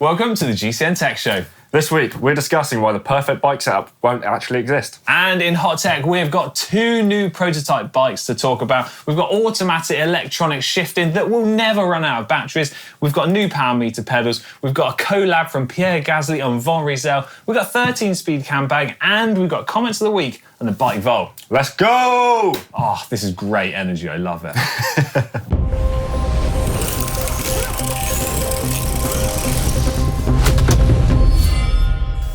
Welcome to the GCN Tech Show. This week, we're discussing why the perfect bike setup won't actually exist. And in Hot Tech, we've got 2 new prototype bikes to talk about. We've got automatic electronic shifting that will never run out of batteries. We've got new power meter pedals. We've got a collab from Pierra and Rysel. We've got 13-speed cam bag, and we've got comments of the week and the bike vol. Let's go! Oh, this is great energy. I love it.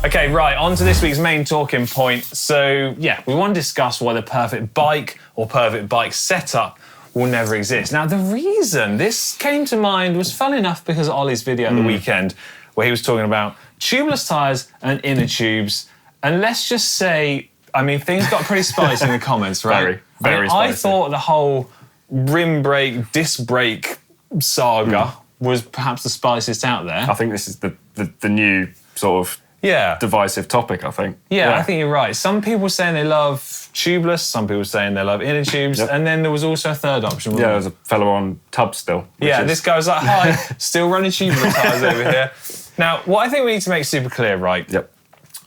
Okay, right, on to this week's main talking point. So, yeah, we want to discuss why the perfect bike or perfect bike setup will never exist. Now, the reason this came to mind was fun enough because of Ollie's video at the weekend where he was talking about tubeless tyres and inner tubes. And let's just say, I mean, things got pretty spicy in the comments, right? Very spicy. I thought the whole rim brake, disc brake saga was perhaps the spiciest out there. I think this is the new sort of divisive topic, I think. Yeah, I think you're right. Some people saying they love tubeless, some people saying they love inner tubes, and then there was also a third option. Yeah, there was a fellow on tubs still. This guy was like, hi, still running tubeless tyres over here. Now, what I think we need to make super clear, right?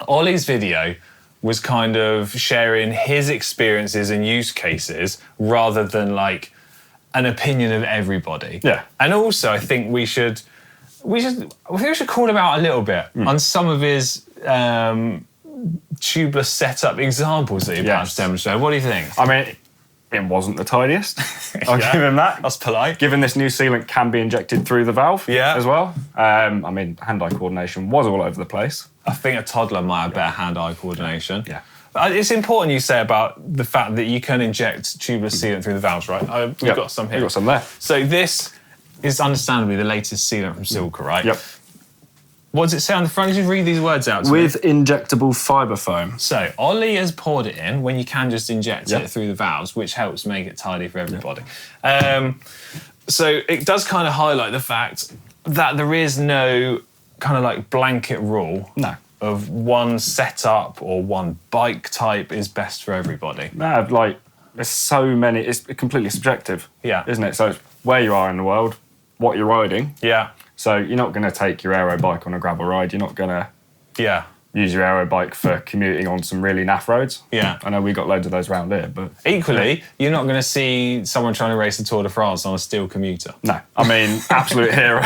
Ollie's video was kind of sharing his experiences and use cases rather than like an opinion of everybody. Yeah. And also, I think we should call him out a little bit on some of his tubeless setup examples that he perhaps demonstrated. What do you think? I mean, it wasn't the tidiest. I'll give him that. That's polite. Given this new sealant can be injected through the valve as well. I mean, hand-eye coordination was all over the place. I think a toddler might have better hand-eye coordination. Yeah. It's important you say about the fact that you can inject tubeless sealant through the valves, right? We've got some here. We've got some there. So this is understandably the latest sealant from Silca, right? Yep. What does it say on the front? Just read these words out to me. With injectable fibre foam. So, Ollie has poured it in when you can just inject it through the valves, which helps make it tidy for everybody. So, it does kind of highlight the fact that there is no kind of like blanket rule of one setup or one bike type is best for everybody. No, like, there's so many, it's completely subjective, isn't it? So, it's where you are in the world, what you're riding. Yeah. So you're not going to take your aero bike on a gravel ride. You're not going to use your aero bike for commuting on some really naff roads. Yeah. I know we got loads of those around here, but... Equally, you're not going to see someone trying to race the Tour de France on a steel commuter. No. I mean, absolute hero.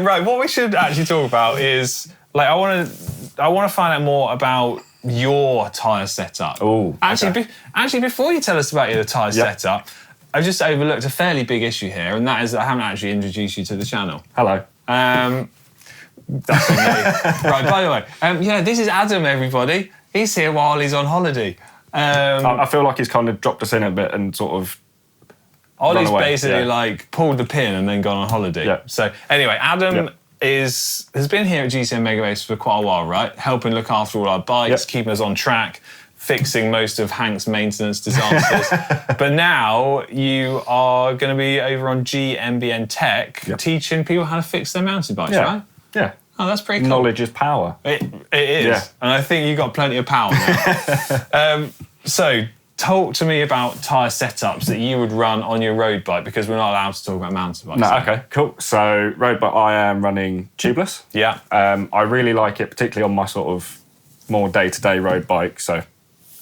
Right, what we should actually talk about is, like, I want to find out more about your tyre setup. Oh, Actually, before you tell us about your tyre setup, I've just overlooked a fairly big issue here, and that is that I haven't actually introduced you to the channel. Hello. That's on me. Right, by the way, this is Adam, everybody. He's here while he's on holiday. I feel like he's kind of dropped us in a bit and sort of Ollie's basically like pulled the pin and then gone on holiday. Yeah. So anyway, Adam has been here at GCN Megabase for quite a while, right? Helping look after all our bikes, keeping us on track, fixing most of Hank's maintenance disasters. But now you are going to be over on GMBN Tech teaching people how to fix their mountain bikes, right? Yeah. Oh, that's pretty cool. Knowledge is power. It is. Yeah. And I think you've got plenty of power now. So talk to me about tyre setups that you would run on your road bike, because we're not allowed to talk about mountain bikes. No, okay, cool. So road bike, I am running tubeless. Yeah. I really like it, particularly on my sort of more day-to-day road bike. So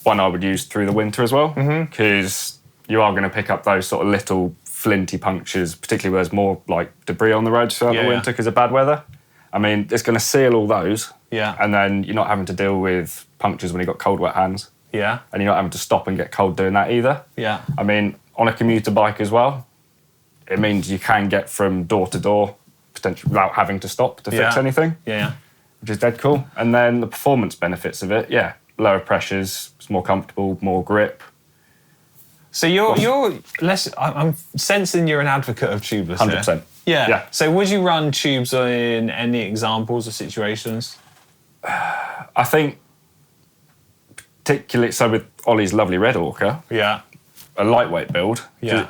one I would use through the winter as well, because you are going to pick up those sort of little flinty punctures, particularly where there's more like debris on the roads throughout the winter because of bad weather. I mean, it's going to seal all those, and then you're not having to deal with punctures when you've got cold, wet hands. Yeah. And you're not having to stop and get cold doing that either. Yeah. I mean, on a commuter bike as well, it means you can get from door to door, potentially without having to stop to fix anything. Yeah. Which is dead cool. And then the performance benefits of it, lower pressures, it's more comfortable, more grip. So you're less. I'm sensing you're an advocate of tubeless. 100%. Yeah. So would you run tubes in any examples or situations? I think, particularly so with Ollie's lovely Red Orca. Yeah. A lightweight build. Yeah.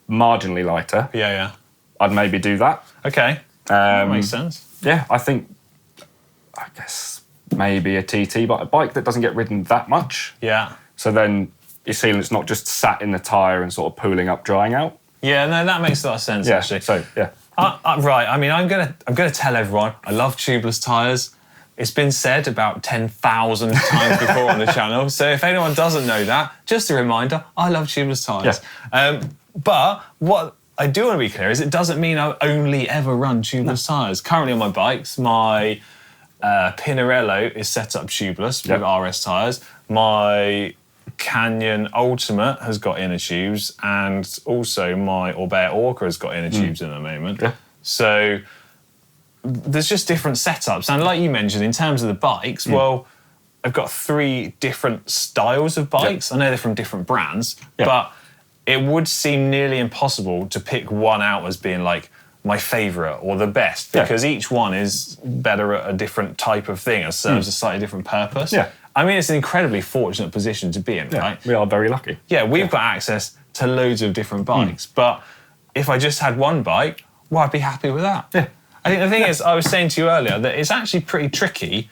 Marginally lighter. Yeah. I'd maybe do that. Okay. That makes sense. Yeah, I guess maybe a TT, but a bike that doesn't get ridden that much. Yeah. So then your sealant's not just sat in the tyre and sort of pooling up, drying out. Yeah, no, that makes a lot of sense, actually. So, Right. I mean, I'm gonna tell everyone I love tubeless tyres. It's been said about 10,000 times before on the channel. So if anyone doesn't know that, just a reminder: I love tubeless tyres. Yeah. But what I do want to be clear is it doesn't mean I only ever run tubeless tyres. Currently on my bikes, my Pinarello is set up tubeless with RS tyres. My Canyon Ultimate has got inner tubes, and also my Orbea Orca has got inner tubes in at the moment. Yeah. So there's just different setups. And like you mentioned, in terms of the bikes, well, I've got 3 different styles of bikes. I know they're from different brands, but it would seem nearly impossible to pick one out as being like my favourite or the best, because each one is better at a different type of thing and serves a slightly different purpose. Yeah. I mean, it's an incredibly fortunate position to be in, right? We are very lucky. Yeah, we've got access to loads of different bikes, but if I just had one bike, well, I'd be happy with that. Yeah. I think the thing is, I was saying to you earlier, that it's actually pretty tricky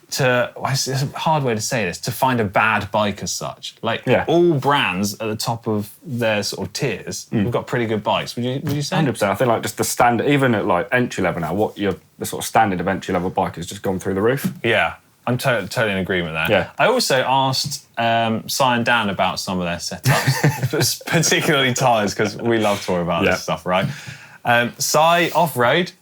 to, it's a hard way to say this, to find a bad bike as such. Like, all brands at the top of their sort of tiers, we've got pretty good bikes. Would you say? 100%. I think like just the standard, even at like entry level now, the sort of standard of entry level bike has just gone through the roof. Yeah, I'm totally in agreement there. Yeah. I also asked Si and Dan about some of their setups, particularly tyres, because we love talking about this stuff, right? Si, off-road,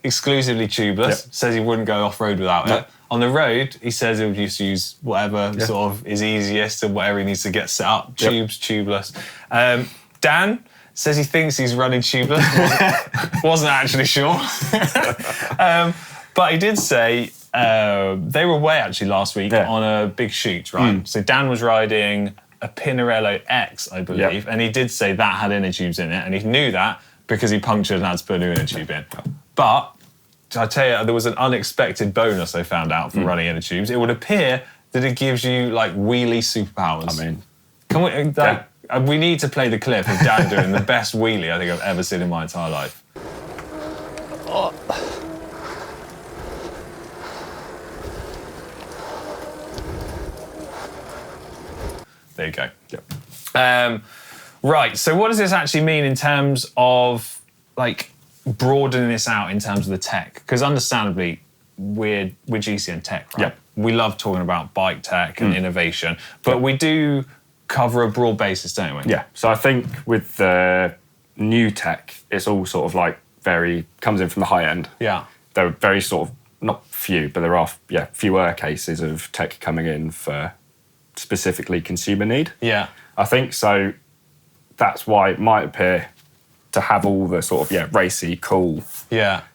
exclusively tubeless, says he wouldn't go off-road without it. On the road, he says he'll just use whatever sort of is easiest and whatever he needs to get set up, tubeless. Dan says he thinks he's running tubeless, wasn't actually sure. But he did say they were away actually last week on a big shoot, right? So Dan was riding a Pinarello X, I believe, and he did say that had inner tubes in it, and he knew that because he punctured and had to put a new inner tube in. But I tell you, there was an unexpected bonus I found out for running inner tubes. It would appear that it gives you like wheelie superpowers. I mean, can we? We need to play the clip of Dan doing the best wheelie I think I've ever seen in my entire life. Oh. There you go. Yep. Right. So, what does this actually mean in terms of like broadening this out in terms of the tech? Because understandably, we're GCN Tech, right? Yep. We love talking about bike tech and innovation, but we do cover a broad basis, don't we? Yeah. So I think with the new tech, it's all sort of like comes in from the high end. Yeah. There are very sort of, not few, but there are fewer cases of tech coming in for specifically consumer need. Yeah. I think so. That's why it might appear to have all the sort of racy, cool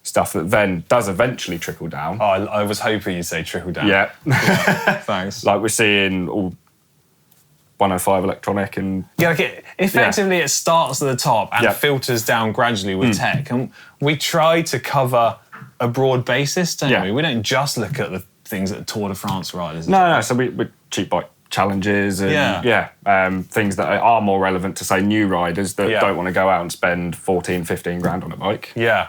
stuff that then does eventually trickle down. Oh, I was hoping you'd say trickle down. Yeah. Thanks. Like we're seeing all 105 electronic and... Yeah, like effectively it starts at the top and filters down gradually with tech. And we try to cover a broad basis, don't we? We don't just look at the things that Tour de France riders. No. So we cheap bike challenges and things that are more relevant to, say, new riders that don't want to go out and spend 14, 15 grand on a bike. Yeah.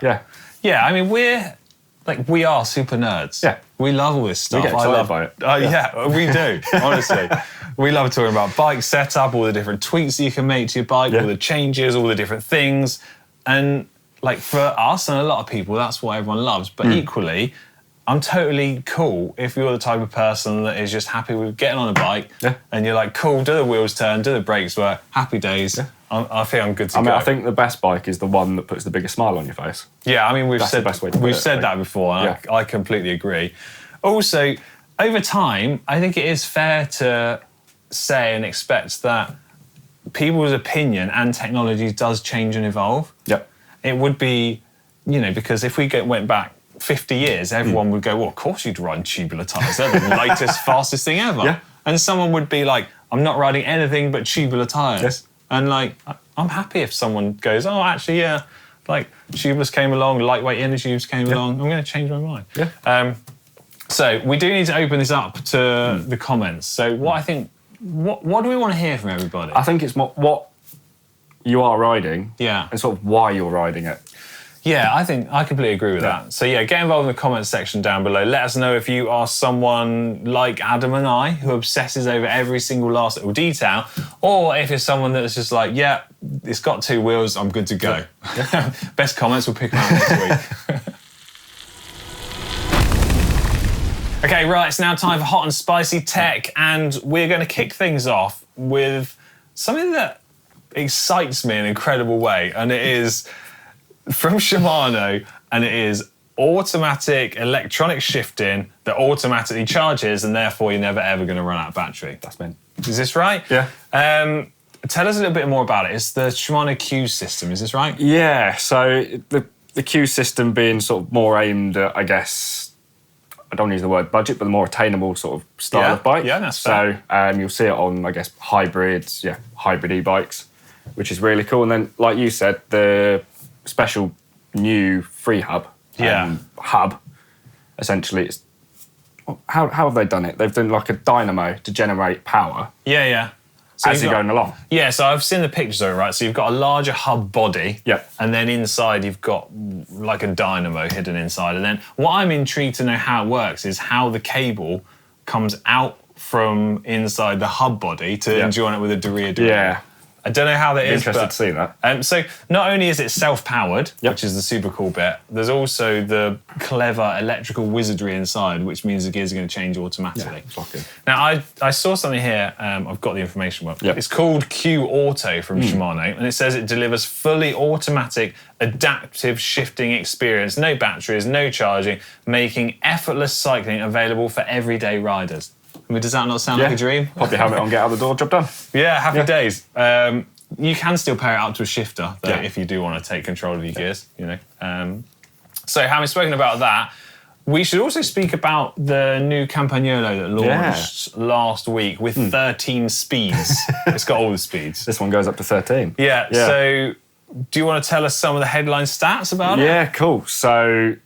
I mean, we are super nerds. Yeah. We love all this stuff. We get excited by it. Yeah, we do, honestly. We love talking about bike setup, all the different tweaks you can make to your bike, all the changes, all the different things. And like for us and a lot of people, that's what everyone loves. But equally, I'm totally cool if you're the type of person that is just happy with getting on a bike and you're like, cool, do the wheels turn, do the brakes work, happy days. Yeah. I think I'm good to go. I think the best bike is the one that puts the biggest smile on your face. Yeah, I mean, we've said that before, and I completely agree. Also, over time, I think it is fair to say and expect that people's opinion and technology does change and evolve. Yep. It would be, because if we went back 50 years, everyone would go, well, of course you'd ride tubular tyres. They're the latest, fastest thing ever. Yeah. And someone would be like, I'm not riding anything but tubular tyres. Yes. And like, I'm happy if someone goes, oh, actually, like tubeless came along, lightweight inner tubes came along, I'm going to change my mind. Yeah. So we do need to open this up to the comments. So what do we want to hear from everybody? I think it's what you are riding and sort of why you're riding it. Yeah, I think I completely agree with that. So yeah, get involved in the comments section down below. Let us know if you are someone like Adam and I who obsesses over every single last little detail, or if you're someone that's just like, yeah, it's got 2 wheels, I'm good to go. Best comments, we'll pick them out next week. Okay, right, it's now time for Hot and Spicy Tech, and we're going to kick things off with something that excites me in an incredible way, and it is from Shimano, and it is automatic electronic shifting that automatically charges, and therefore you're never ever going to run out of battery. That's meant. Is this right? Yeah. Tell us a little bit more about it. It's the Shimano Q system, is this right? Yeah, so the Q system being sort of more aimed at, I guess, I don't use the word budget, but the more attainable sort of style of bike. Yeah, that's fair. So you'll see it on, I guess, hybrids, hybrid e-bikes, which is really cool. And then, like you said, the special new free hub, essentially, it's, how have they done it? They've done like a dynamo to generate power. Yeah. So as you're going along. Yeah, so I've seen the pictures of it, right? So you've got a larger hub body, and then inside you've got like a dynamo hidden inside. And then what I'm intrigued to know how it works is how the cable comes out from inside the hub body to join it with a derailleur. Yeah. I don't know how that is. Interested to see that. So not only is it self-powered, which is the super cool bit, there's also the clever electrical wizardry inside, which means the gears are going to change automatically. Yeah, now, I saw something here. I've got the information. It's called Q Auto from Shimano, and it says it delivers fully automatic adaptive shifting experience, no batteries, no charging, making effortless cycling available for everyday riders. I mean, does that not sound like a dream? Pop your helmet on, get out the door, job done. Yeah, happy days. You can still pair it up to a shifter, though, if you do want to take control of your gears, you know. So having spoken about that, we should also speak about the new Campagnolo that launched last week with 13 speeds. It's got all the speeds. This one goes up to 13. Yeah, so do you want to tell us some of the headline stats about it? Yeah, cool. So,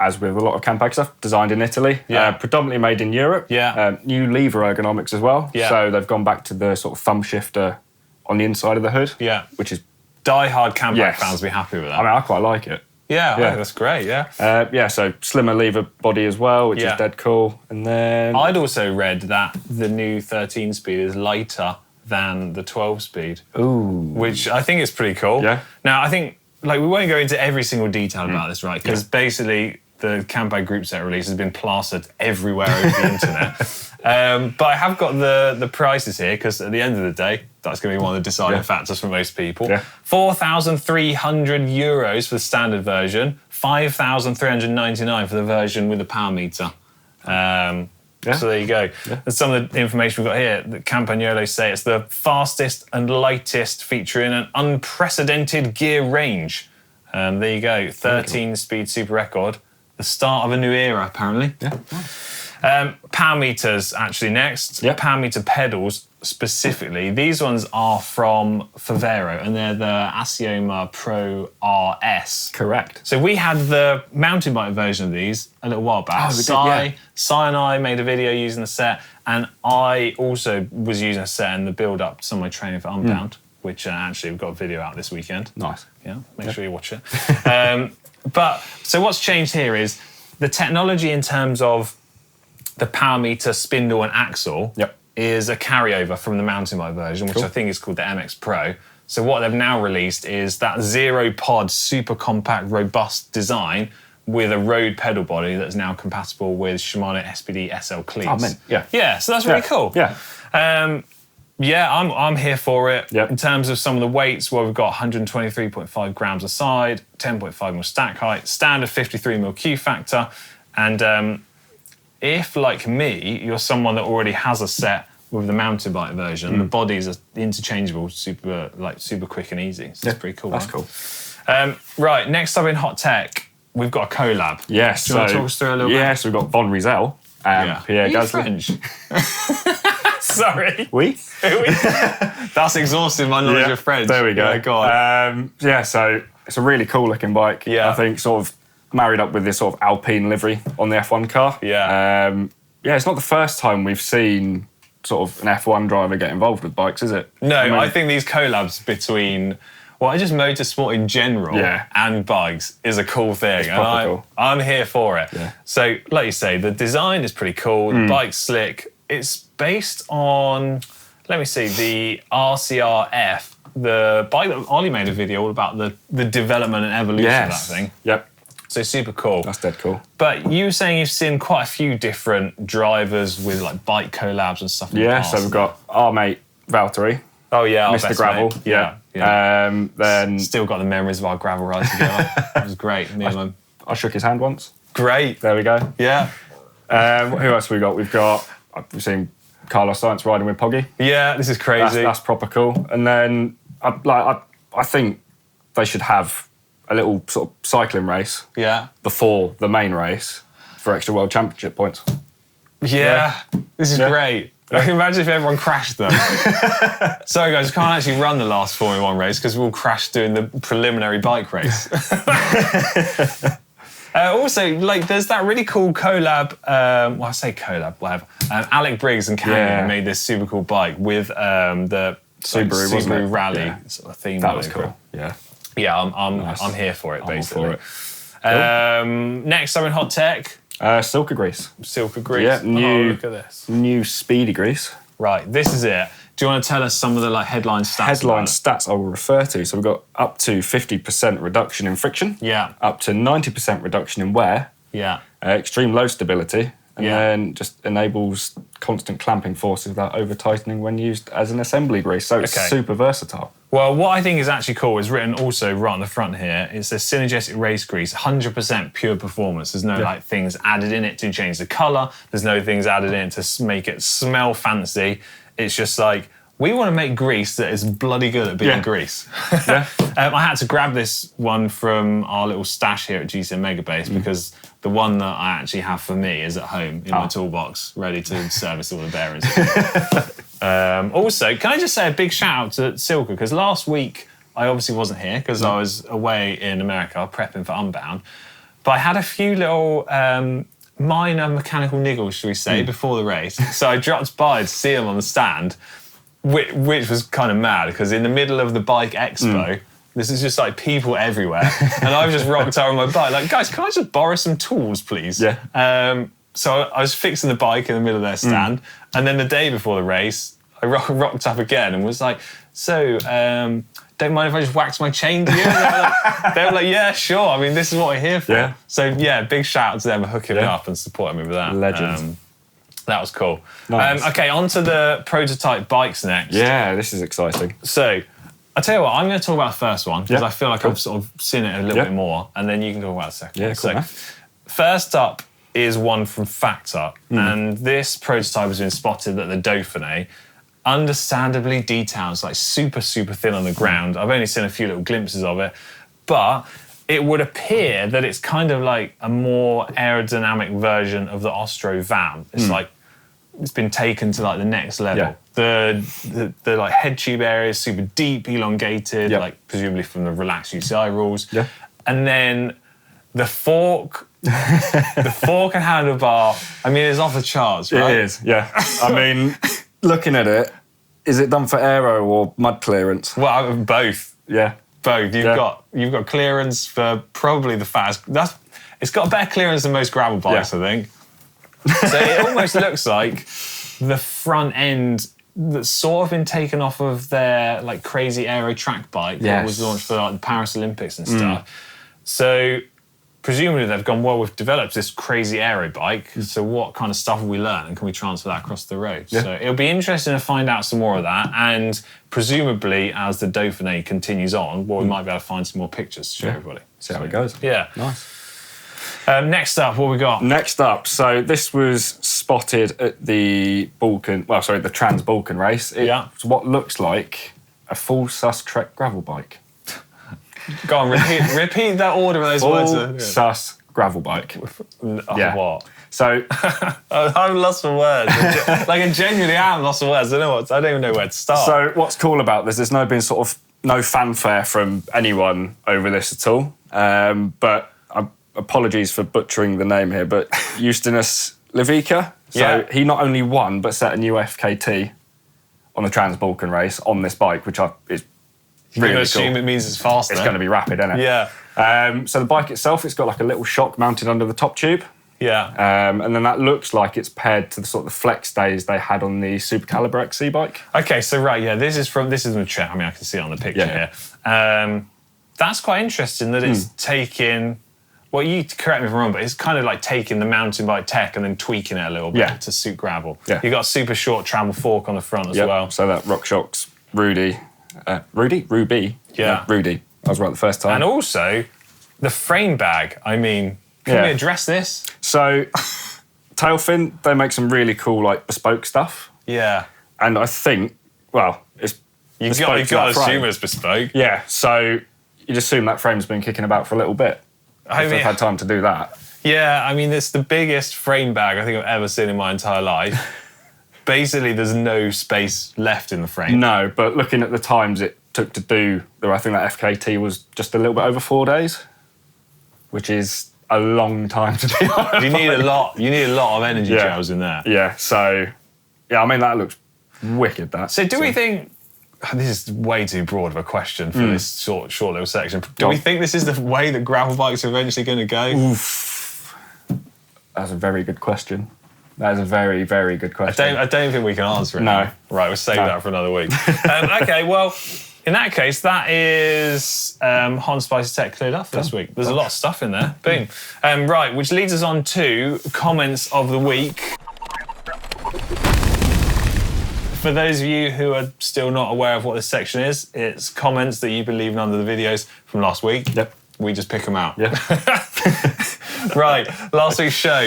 as with a lot of Campag stuff, designed in Italy, predominantly made in Europe. New lever ergonomics as well. So they've gone back to the sort of thumb shifter on the inside of the hood. Which is... Die-hard Campag fans will be happy with that. I mean, I quite like it. Yeah, I think that's great, so slimmer lever body as well, which is dead cool. And then... I'd also read that the new 13-speed is lighter than the 12-speed. Ooh. Which I think is pretty cool. Yeah. Now, I think, like, we won't go into every single detail about this, right? Because basically the Campagnolo Groupset release has been plastered everywhere over the internet. But I have got the prices here, because at the end of the day, that's going to be one of the deciding factors for most people. 4,300 euros for the standard version, 5,399 for the version with the power meter. So there you go. And some of the information we've got here, that Campagnolo say it's the fastest and lightest, featuring an unprecedented gear range. There you go, 13-speed super record. The start of a new era, apparently. Power meters, actually, next. Power meter pedals, specifically. These ones are from Favero, and they're the Assioma Pro RS. Correct. So we had the mountain bike version of these a little while back. Sai and I made a video using the set, and I also was using a set in the build-up to some of my training for Unbound, which actually we've got a video out this weekend. Nice. Yeah, make sure you watch it. But, so what's changed here is the technology in terms of the power meter, spindle and axle is a carryover from the mountain bike version, which I think is called the MX Pro. So what they've now released is that zero-pod, super compact, robust design with a road pedal body that's now compatible with Shimano SPD SL cleats. Oh, man. Yeah, so that's really cool. I'm here for it. In terms of some of the weights, well, we've got 123.5 grams a side, 10.5 mil stack height, standard 53 mil Q factor, and if, like me, you're someone that already has a set with the mountain bike version, the bodies are interchangeable, super quick and easy. So it's pretty cool. That's cool. Right, next up in Hot Tech, we've got a collab. Yes. Do you want to talk us through a little bit? Yes, we've got Von Rysel and Pierre Gasly. French? Sorry. Oui? That's exhausting my knowledge of French. There we go. Yeah, go on. So it's a really cool looking bike. I think sort of married up with this sort of Alpine livery on the F1 car. It's not the first time we've seen sort of an F1 driver get involved with bikes, is it? No, I think these collabs between Well, just motorsport in general and bikes is a cool thing. It's proper cool. I'm here for it. Yeah. So, like you say, the design is pretty cool. The bike's slick. It's based on, let me see, the RCRF, the bike that Ollie made a video all about the development and evolution of that thing. Yep. So super cool. That's dead cool. But you were saying you've seen quite a few different drivers with like bike collabs and stuff. Yeah, so we've got our mate Valtteri. Oh yeah, Mr. Gravel. Mate. Yeah. Then still got the memories of our gravel ride together. It was great. I shook his hand once. Great. There we go. Yeah. Who else have we got? We've seen Carlos Sainz riding with Poggy. Yeah, this is crazy. That's proper cool. And then I think they should have a little sort of cycling race. Yeah. Before the main race for extra World Championship points. Yeah. This is great. I can imagine if everyone crashed them. Sorry guys, we can't actually run the last Formula 1 race because we all crashed doing the preliminary bike race. Also, like, there's that really cool collab, I say collab, whatever. Alec Briggs and Canyon made this super cool bike with the Subaru Rally sort of theme. That was cool. Yeah. Yeah, I'm here for it, basically. I'm for it. Next up in hot tech. Silca grease. Silca grease. Yeah, look at this. New speedy grease. Right, this is it. Do you want to tell us some of the headline stats? Headline stats I will refer to. So we've got up to 50% reduction in friction. Yeah. Up to 90% reduction in wear. Yeah. Extreme low stability. And then just enables constant clamping force without over-tightening when used as an assembly grease. So it's super versatile. Well, what I think is actually cool is written also right on the front here. It says Synergetic race grease, 100% pure performance. There's no things added in it to change the colour. There's no things added in to make it smell fancy. It's just like, we want to make grease that is bloody good at being grease. I had to grab this one from our little stash here at GCN Megabase because the one that I actually have for me is at home in my toolbox, ready to service all the bearings. Also, can I just say a big shout out to Silca, because last week I obviously wasn't here because I was away in America prepping for Unbound, but I had a few little minor mechanical niggles, should we say, before the race. So I dropped by to see them on the stand, which was kind of mad because in the middle of the bike expo, this is just like people everywhere. And I've just rocked out on my bike, like, guys, can I just borrow some tools, please? Yeah. So I was fixing the bike in the middle of their stand. And then the day before the race, I rocked up again and was like, so, don't mind if I just wax my chain to you? They were like, yeah, sure. I mean, this is what we're here for. Yeah. So, yeah, big shout out to them for hooking me up and supporting me with that. Legends. That was cool. Nice. Okay, on to the prototype bikes next. Yeah, this is exciting. So, I'll tell you what, I'm going to talk about the first one because I feel like I've sort of seen it a little bit more, and then you can talk about the second one. Cool, man. First up is one from Factor, and this prototype has been spotted at the Dauphiné. Understandably detailed, it's like super, super thin on the ground. I've only seen a few little glimpses of it, but it would appear that it's kind of like a more aerodynamic version of the Ostro Vam. It's like, it's been taken to like the next level. Yeah. The like head tube area is super deep, elongated, like presumably from the relaxed UCI rules. Yeah. And then the fork, and handlebar, I mean, it's off the charts, right? It is, yeah. I mean, looking at it, is it done for aero or mud clearance? Well, both. Yeah. Both. You've got clearance for probably the fast. It's got better clearance than most gravel bikes, I think. So it almost looks like the front end that's sort of been taken off of their like crazy aero track bike that was launched for like the Paris Olympics and stuff. So presumably they've gone, well, we've developed this crazy aero bike, so what kind of stuff have we learned and can we transfer that across the road? Yeah. So it'll be interesting to find out some more of that, and presumably as the Dauphiné continues on, we might be able to find some more pictures to show everybody. See how it goes. Yeah. Nice. Next up, what we got? Next up, so this was spotted at the the Trans-Balkan race. It's what looks like a full sus Trek gravel bike. Go on, repeat that order of those words. Full sus gravel bike. What? So I'm lost for words. Like, I genuinely am lost for words. I don't even know where to start. So what's cool about this, there's no fanfare from anyone over this at all. But apologies for butchering the name here, but Justinas Levica. So he not only won, but set a new FKT on the Trans-Balkan race on this bike, which is You're going to assume it means it's faster. It's going to be rapid, isn't it? Yeah. So the bike itself, it's got like a little shock mounted under the top tube. Yeah. And then that looks like it's paired to the sort of flex stays they had on the Super Calibre XC bike. Okay, so right, yeah, this is the chair. I mean, I can see it on the picture here. That's quite interesting that it's taking, well, you correct me if I'm wrong, but it's kind of like taking the mountain bike tech and then tweaking it a little bit to suit gravel. Yeah. You've got a super short travel fork on the front as well. So that RockShox Ruby. Yeah, Rudy. I was right the first time. And also, the frame bag. I mean, can we address this? So, Tailfin, they make some really cool, like, bespoke stuff. Yeah. And I think, well, it's You've got to assume it's bespoke. Yeah, so you'd assume that frame's been kicking about for a little bit. If they've had time to do that. Yeah, I mean, it's the biggest frame bag I think I've ever seen in my entire life. Basically, there's no space left in the frame. No, but looking at the times it took to do, I think that FKT was just a little bit over 4 days, which is a long time to be on. You need a lot of energy gels in there. Yeah, so, yeah, I mean, that looks wicked, that. So do we think, this is way too broad of a question for this short little section, do we think this is the way that gravel bikes are eventually going to go? Oof. That's a very good question. That is a very, very good question. I don't think we can answer it. No. Right, we'll save that for another week. Okay, well, in that case, that is Hot Spicy Tech cleared up for this week. There's a lot of stuff in there. Boom. Right, which leads us on to comments of the week. For those of you who are still not aware of what this section is, it's comments that you've been leaving under the videos from last week. Yep. We just pick them out. Yeah. Right, last week's show,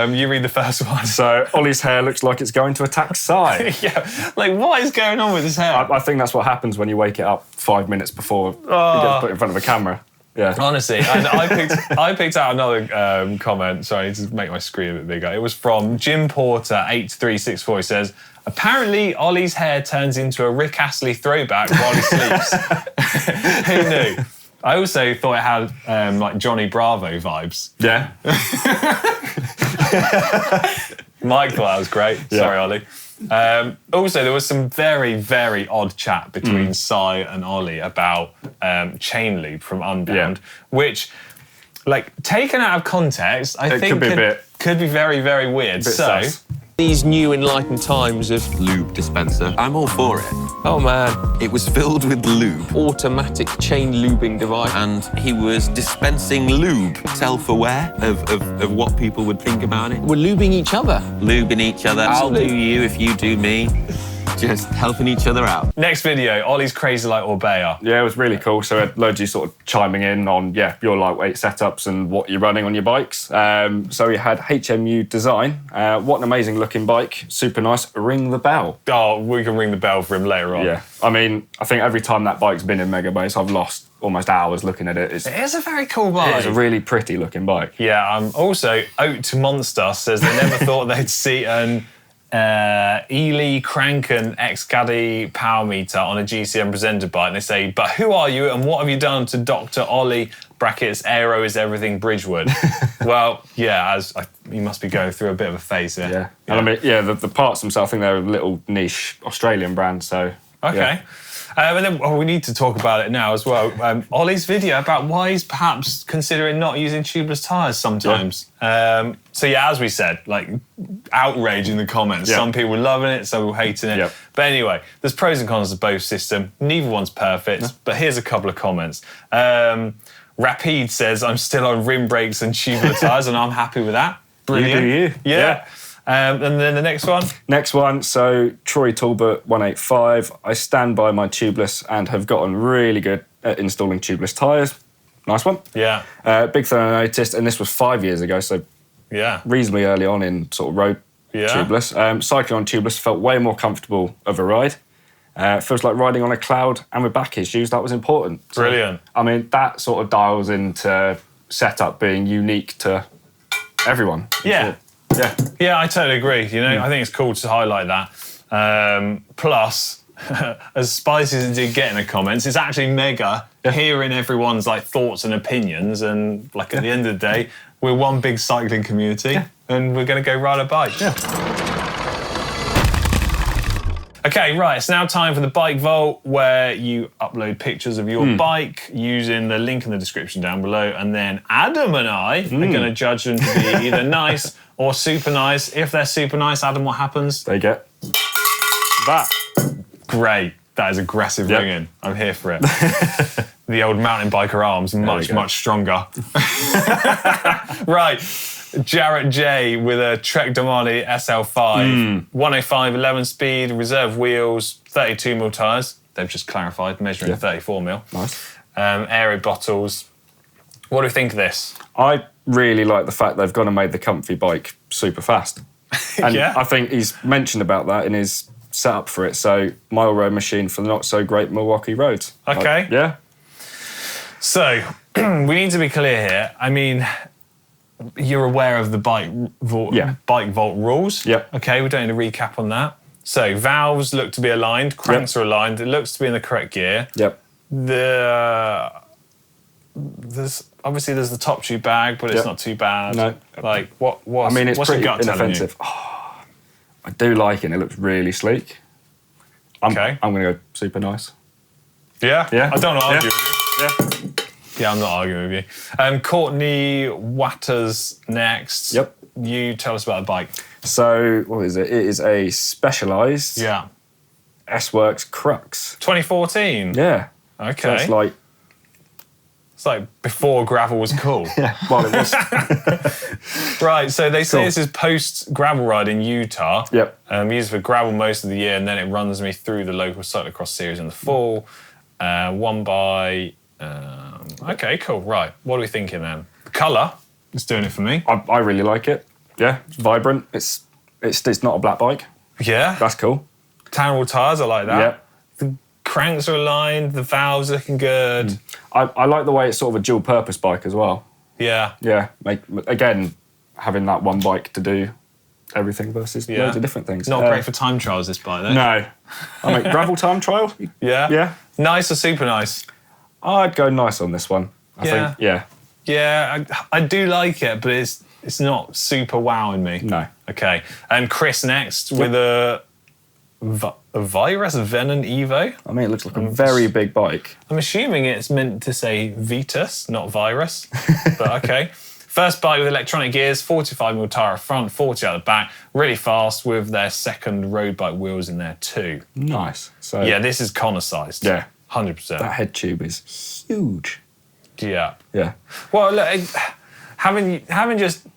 you read the first one. So, Ollie's hair looks like it's going to attack Sai. Yeah, like what is going on with his hair? I think that's what happens when you wake it up 5 minutes before it gets put in front of a camera. Yeah. Honestly, and I picked out another comment, sorry, to make my screen a bit bigger. It was from Jim Porter, 8364. He says, apparently Ollie's hair turns into a Rick Astley throwback while he sleeps. Who knew? I also thought it had like Johnny Bravo vibes. Yeah. Mike thought that was great. Yeah. Sorry, Ollie. Also, there was some very, very odd chat between Sai and Ollie about chain loop from Unbound, which, like, taken out of context, I think could be very, very weird. So, these new enlightened times of lube dispenser, I'm all for it. Oh man, it was filled with lube. Automatic chain lubing device. And he was dispensing lube, self-aware of what people would think about it. We're lubing each other. Lubing each other. Absolutely. I'll do you if you do me. Just helping each other out. Next video, Ollie's crazy like Orbea. Yeah, it was really cool. So loads of you sort of chiming in on, your lightweight setups and what you're running on your bikes. So we had HMU Design. What an amazing looking bike. Super nice. Ring the bell. Oh, we can ring the bell for him later on. Yeah. I mean, I think every time that bike's been in Mega Base, I've lost almost hours looking at it. It is a very cool bike. It is a really pretty looking bike. Yeah. Also, Oat Monster says they never thought they'd see an Ely Kranken X-Caddy power meter on a GCN presenter bike, and they say, but who are you and what have you done to Dr. Ollie brackets aero is everything Bridgewood? Well, yeah, you must be going through a bit of a phase here. Yeah. And I mean, the parts themselves, I think they're a little niche Australian brand, so okay. Yeah. And then we need to talk about it now as well. Ollie's video about why he's perhaps considering not using tubeless tyres sometimes. Yeah. So yeah, as we said, like outrage in the comments. Yeah. Some people were loving it, some people hating it. Yeah. But anyway, there's pros and cons to both systems. Neither one's perfect, but here's a couple of comments. Rapide says, I'm still on rim brakes and tubular tyres and I'm happy with that. Brilliant. You do you. Yeah. And then the next one? Next one, so Troy Talbot 185. I stand by my tubeless and have gotten really good at installing tubeless tyres. Nice one. Yeah. Big thing I noticed, and this was 5 years ago, so reasonably early on in sort of road tubeless. Cycling on tubeless felt way more comfortable of a ride. Feels like riding on a cloud, and with back issues, that was important. So, brilliant. I mean, that sort of dials into setup being unique to everyone. Yeah. Yeah, I totally agree. You know, I think it's cool to highlight that. Plus, as spicy as it did get in the comments, it's actually mega hearing everyone's like thoughts and opinions. And like at the end of the day, we're one big cycling community, and we're going to go ride a bike. Yeah. Okay, right, it's now time for the Bike Vault, where you upload pictures of your bike using the link in the description down below, and then Adam and I are going to judge them to be either nice or super nice. If they're super nice, Adam, what happens? They get that. Great. That is aggressive ringing. I'm here for it. The old mountain biker arms, much stronger. Right. Jarrett J with a Trek Domani SL5, 105 11 speed, reserve wheels, 32mm tyres. They've just clarified, measuring 34mm. Nice. Aero bottles. What do you think of this? I really like the fact they've gone and made the comfy bike super fast. And I think he's mentioned about that in his setup for it. So, mile road machine for the not so great Milwaukee roads. Okay. Yeah. So, we need to be clear here. I mean, you're aware of the Bike Vault rules. Yep. Okay, we don't need to recap on that. So, valves look to be aligned, cranks are aligned, it looks to be in the correct gear. Yep. There's the top tube bag, but it's not too bad. No. Like, what's, I mean, it's what's your pretty gut telling you? inoffensive. Oh, I do like it. It looks really sleek. I'm going to go super nice. Yeah? Yeah. I don't want to argue with you. Yeah. Yeah, I'm not arguing with you. Courtney Waters next. Yep. You tell us about the bike. So, what is it? It is a Specialized S-Works Crux. 2014? Yeah. Okay. So it's like... It's like before gravel was cool. Yeah, well, it was. Right, so they say this is post-gravel ride in Utah. Yep. Used for gravel most of the year, and then it runs me through the local cyclocross series in the fall. Won by... okay, cool. Right, what are we thinking then? The colour is doing it for me. I really like it. Yeah, it's vibrant. It's not a black bike. Yeah. That's cool. Tannerable tyres, I like that. Yeah. The cranks are aligned, the valves looking good. I like the way it's sort of a dual-purpose bike as well. Yeah. Yeah, again, having that one bike to do everything versus loads of different things. Not great for time trials, this bike, though. No. I mean, gravel time trial? Yeah? Yeah. Nice or super nice? I'd go nice on this one. I think, yeah. Yeah, I do like it, but it's not super wowing me. No. Okay. And Chris next with a Virus Venom Evo. I mean, it looks like a very big bike. I'm assuming it's meant to say Vitus, not Virus, but okay. First bike with electronic gears, 45mm tyre front, 40 out the back, really fast with their second road bike wheels in there too. Nice. So Yeah, this is Connor sized. Yeah. 100%. That head tube is huge. Yeah. Yeah. Well, look, having just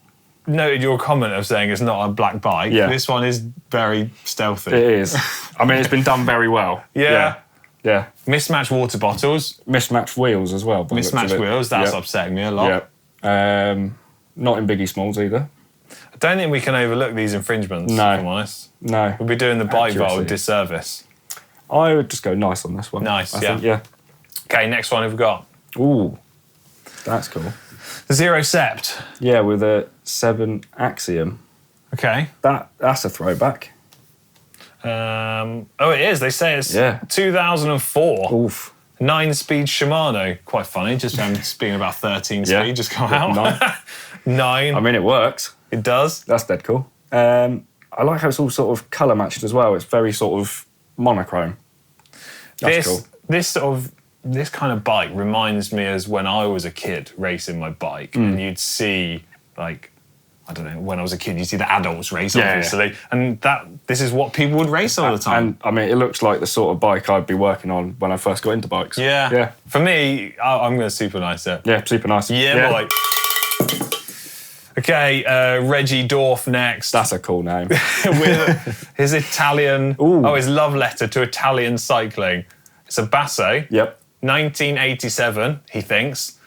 noted your comment of saying it's not a black bike, this one is very stealthy. It is. I mean, it's been done very well. Yeah. Yeah. Mismatched water bottles. Mismatched wheels as well. Mismatched wheels, that's upsetting me a lot. Yeah. Not in Biggie Smalls either. I don't think we can overlook these infringements, No. if I'm honest. No. We'll be doing the bike vault Accuracy. a disservice. I would just go nice on this one. Nice, I think, yeah. Okay, next one we've got. Ooh, that's cool. The Zero Sept. Yeah, with a 7 Axiom. Okay. That's a throwback. Oh, it is. They say it's 2004. Oof. 9-speed Shimano. Quite funny, just being about 13 speed, just come out. 9. I mean, it works. It does. That's dead cool. I like how it's all sort of colour matched as well. It's very sort of monochrome. That's cool. This kind of bike reminds me as when I was a kid racing my bike, and you'd see, like, I don't know, when I was a kid, you'd see the adults race, obviously, and this is what people would race all the time. And, I mean, it looks like the sort of bike I'd be working on when I first got into bikes. Yeah. Yeah. For me, I'm going to super nice it. Yeah, super nice. Yeah, boy. Okay, Reggie Dorf next. That's a cool name. With his Italian, his love letter to Italian cycling. It's a Basso. Yep. 1987, he thinks.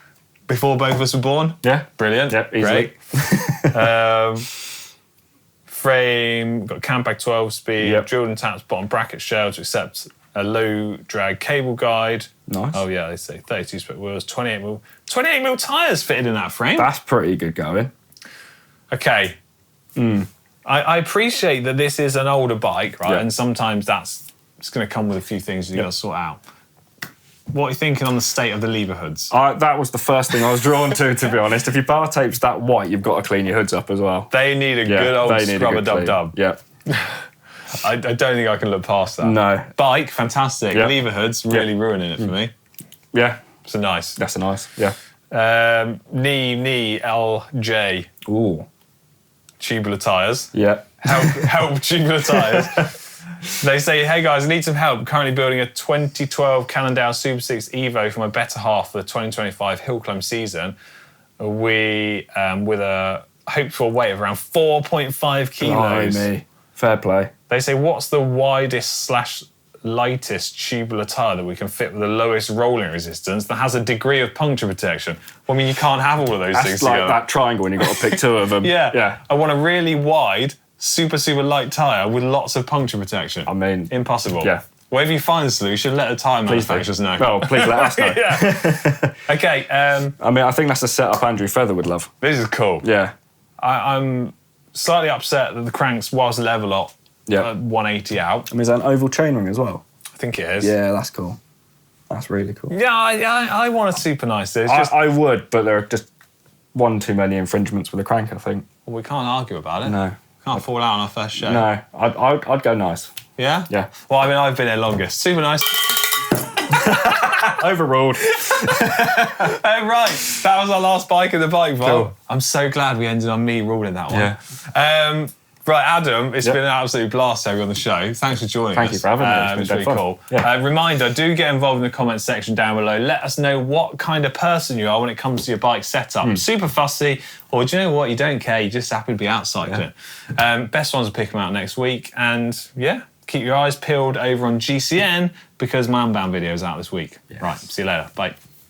Before both of us were born. Yeah. Brilliant. Yep, easily. Great. Frame, got Campagnolo 12 speed, drilled and tapped bottom bracket shell to accept a low drag cable guide. Nice. Oh yeah, they say 32 split wheels, 28mm tyres fitted in that frame. That's pretty good going. Okay. I appreciate that this is an older bike, right? Yeah. And sometimes it's going to come with a few things you've got to sort out. What are you thinking on the state of the lever hoods? That was the first thing I was drawn to be honest. If your bar tape's that white, you've got to clean your hoods up as well. They need a good old scrubber dub-dub. Yeah. I don't think I can look past that. No. Bike, fantastic. Yeah. Lever hoods, really ruining it for me. Yeah. So nice. That's a nice, yeah. Knee, LJ. Ooh. Tubular tyres. Yeah. Help tubular tyres. They say, hey guys, I need some help. Currently building a 2012 Cannondale Super 6 Evo for my better half for the 2025 hill climb season. We, with a hoped for weight of around 4.5 kilos. Me. Fair play. They say, what's the widest / lightest tubular tyre that we can fit with the lowest rolling resistance that has a degree of puncture protection? Well, I mean, you can't have all of those things That's like together. that triangle when you've got to pick two of them. Yeah. I want a really wide, super light tyre with lots of puncture protection. I mean... Impossible. Yeah. Well, if you find a solution, let the tyre manufacturers know. Well, please let us know. Yeah. Okay. I mean, I think that's a setup Andrew Feather would love. This is cool. Yeah. I'm slightly upset that the cranks was level up at 180 out. I mean, is that an oval chainring as well? I think it is. Yeah, that's cool. That's really cool. Yeah, I want a super nice. It's just, I would, but there are just one too many infringements with the crank, I think. well, we can't argue about it. No. Can't fall out on our first show. No, I'd go nice. Yeah? Yeah. Well, I mean, I've been here longest. Super nice. Overruled. Right, that was our last bike in the bike vault. Cool. I'm so glad we ended on me ruling that one. Yeah. Right, Adam, it's been an absolute blast to have you on the show. Thanks for joining us. Thank you for having me. It's really fun. cool. Yeah. Reminder, do get involved in the comments section down below. Let us know what kind of person you are when it comes to your bike setup. Super fussy, or do you know what? You don't care. You're just happy to be out cycling. Best ones will pick them out next week. And yeah, keep your eyes peeled over on GCN because my Unbound video is out this week. Yes. Right, see you later. Bye.